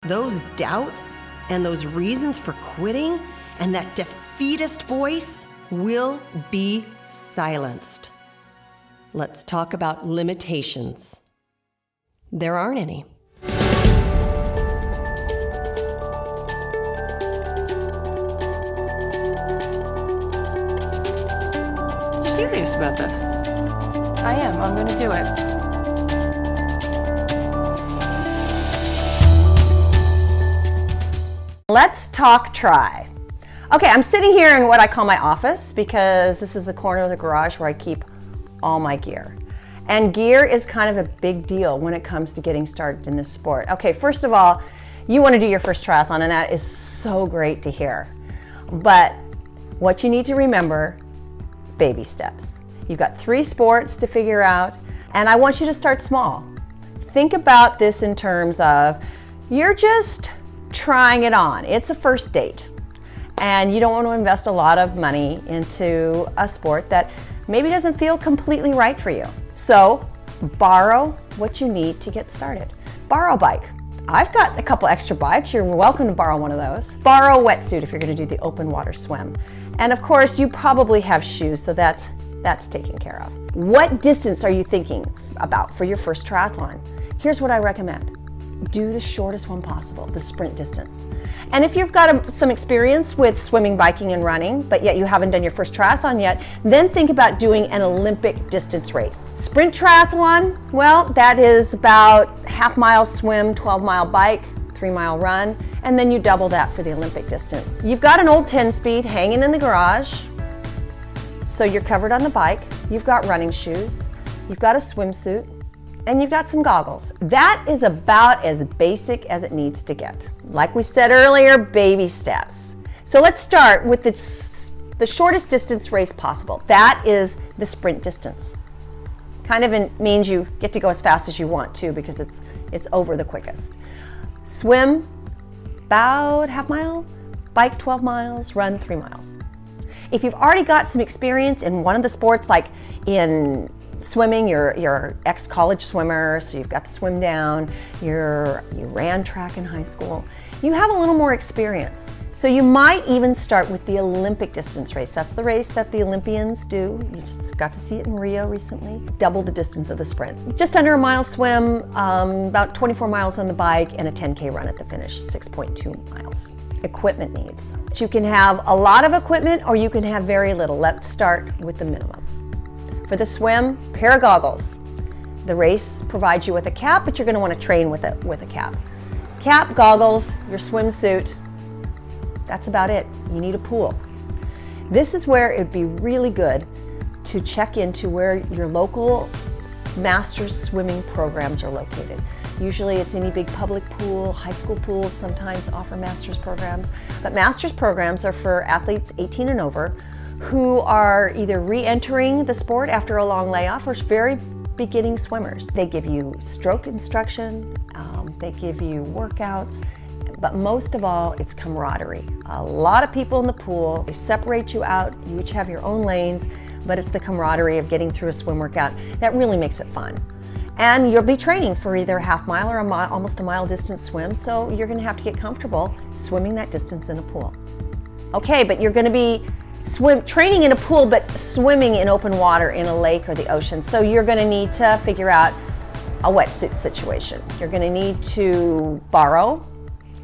those doubts and those reasons for quitting and that defeatist voice will be silenced. Let's talk about limitations. There aren't any. You're serious about this? I am. I'm going to do it. Let's talk tri. Okay, I'm sitting here in what I call my office because this is the corner of the garage where I keep all my gear. And gear is kind of a big deal when it comes to getting started in this sport. Okay, first of all, you want to do your first triathlon, and that is so great to hear. But what you need to remember, baby steps. You've got 3 sports to figure out, and I want you to start small. Think about this in terms of you're just trying it on. It's a first date, and you don't want to invest a lot of money into a sport that maybe doesn't feel completely right for you. So borrow what you need to get started. Borrow a bike. I've got a couple extra bikes. You're welcome to borrow one of those. Borrow a wetsuit if you're going to do the open water swim. And of course, you probably have shoes, so that's taken care of. What distance are you thinking about for your first triathlon? Here's what I recommend. Do the shortest one possible, the sprint distance. And if you've got some experience with swimming, biking, and running, but yet you haven't done your first triathlon yet, then think about doing an Olympic distance race. Sprint triathlon, well, that is about half-mile swim, 12-mile bike, 3-mile run, and then you double that for the Olympic distance. You've got an old 10-speed hanging in the garage, so you're covered on the bike, you've got running shoes, you've got a swimsuit, and you've got some goggles. That is about as basic as it needs to get. Like we said earlier, baby steps. So let's start with the shortest distance race possible. That is the sprint distance. Kind of means you get to go as fast as you want to because it's over the quickest. Swim about half mile, bike 12 miles, run 3 miles. If you've already got some experience in one of the sports, like in swimming, you're ex-college swimmer, so you've got the swim down, you ran track in high school, you have a little more experience. So you might even start with the Olympic distance race. That's the race that the Olympians do. You just got to see it in Rio recently. Double the distance of the sprint. Just under a mile swim, about 24 miles on the bike, and a 10K run at the finish, 6.2 miles. Equipment needs. You can have a lot of equipment or you can have very little. Let's start with the minimum. For the swim, pair of goggles. The race provides you with a cap, but you're going to want to train with a cap. Cap, goggles, your swimsuit. That's about it. You need a pool. This is where it'd be really good to check into where your local master's swimming programs are located. Usually it's any big public pool, high school pools sometimes offer master's programs, but master's programs are for athletes 18 and over who are either re-entering the sport after a long layoff or very beginning swimmers. They give you stroke instruction, they give you workouts, but most of all, it's camaraderie. A lot of people in the pool, they separate you out, you each have your own lanes, but it's the camaraderie of getting through a swim workout that really makes it fun. And you'll be training for either a half mile or almost a mile distance swim, so you're gonna have to get comfortable swimming that distance in a pool. Okay, but you're gonna be training in a pool, but swimming in open water in a lake or the ocean. So you're going to need to figure out a wetsuit situation. You're going to need to borrow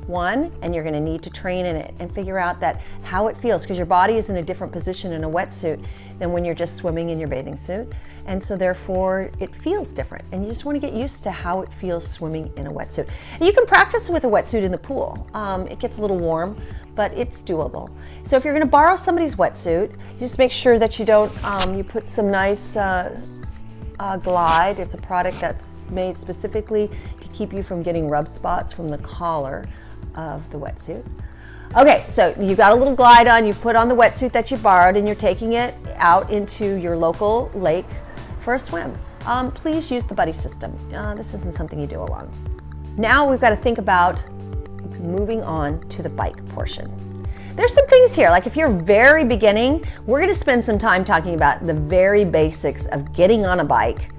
one, and you're going to need to train in it and figure out how it feels, because your body is in a different position in a wetsuit than when you're just swimming in your bathing suit. And so therefore it feels different, and you just want to get used to how it feels swimming in a wetsuit. And you can practice with a wetsuit in the pool. It gets a little warm, but it's doable. So if you're going to borrow somebody's wetsuit, just make sure that you don't, you put some nice Glide. It's a product that's made specifically to keep you from getting rub spots from the collar of the wetsuit. Okay, so you've got a little Glide on, you put on the wetsuit that you borrowed, and you're taking it out into your local lake for a swim. Please use the buddy system. This isn't something you do alone. Now we've got to think about moving on to the bike portion. There's some things here, like if you're very beginning, we're going to spend some time talking about the very basics of getting on a bike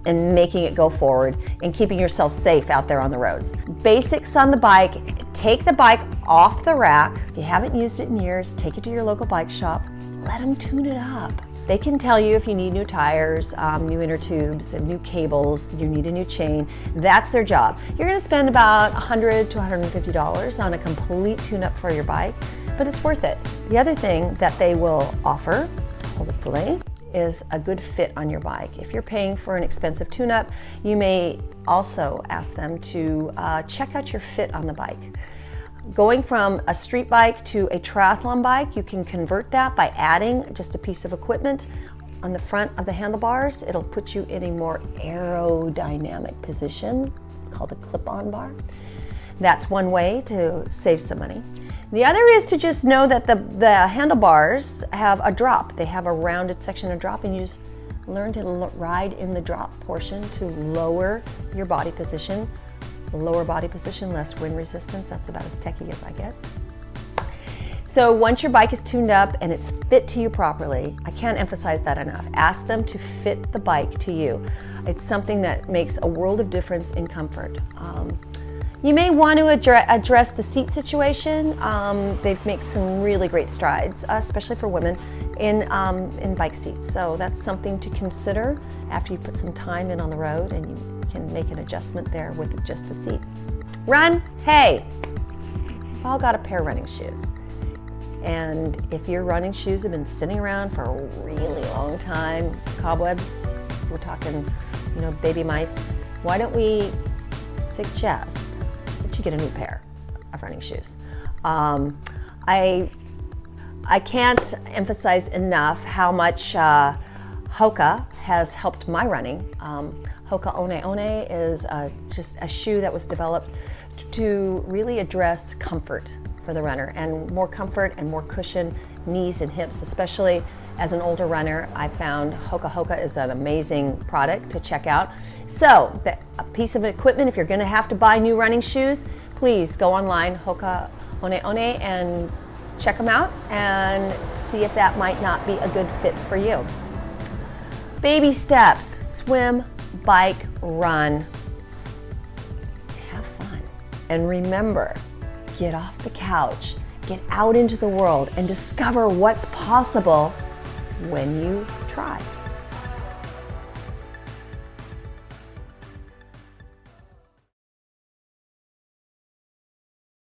and making it go forward and keeping yourself safe out there on the roads. Basics on the bike: take the bike off the rack. If you haven't used it in years, take it to your local bike shop. Let them tune it up. They can tell you if you need new tires, new inner tubes, and new cables, you need a new chain. That's their job. You're gonna spend about $100 to $150 on a complete tune-up for your bike, but it's worth it. The other thing that they will offer, hopefully, is a good fit on your bike. If you're paying for an expensive tune-up, you may also ask them to check out your fit on the bike. Going from a street bike to a triathlon bike, you can convert that by adding just a piece of equipment on the front of the handlebars. It'll put you in a more aerodynamic position. It's called a clip-on bar. That's one way to save some money. The other is to just know that the handlebars have a drop. They have a rounded section of drop, and you just learn to ride in the drop portion to lower your body position. Lower body position, less wind resistance. That's about as techie as I get. So once your bike is tuned up and it's fit to you properly, I can't emphasize that enough. Ask them to fit the bike to you. It's something that makes a world of difference in comfort. You may want to address the seat situation. They've made some really great strides, especially for women, in bike seats. So that's something to consider after you put some time in on the road, and you can make an adjustment there with just the seat. Run, hey, we've all got a pair of running shoes. And if your running shoes have been sitting around for a really long time, cobwebs, we're talking, baby mice, why don't we suggest that you get a new pair of running shoes? I can't emphasize enough how much Hoka has helped my running. Hoka One One is just a shoe that was developed to really address comfort for the runner, and more comfort and more cushion, knees and hips, especially as an older runner. I found Hoka is an amazing product to check out. So a piece of equipment, if you're gonna have to buy new running shoes, please go online, Hoka One One, and check them out and see if that might not be a good fit for you. Baby steps: swim, bike, run. Have fun. And remember, get off the couch, get out into the world, and discover what's possible when you try.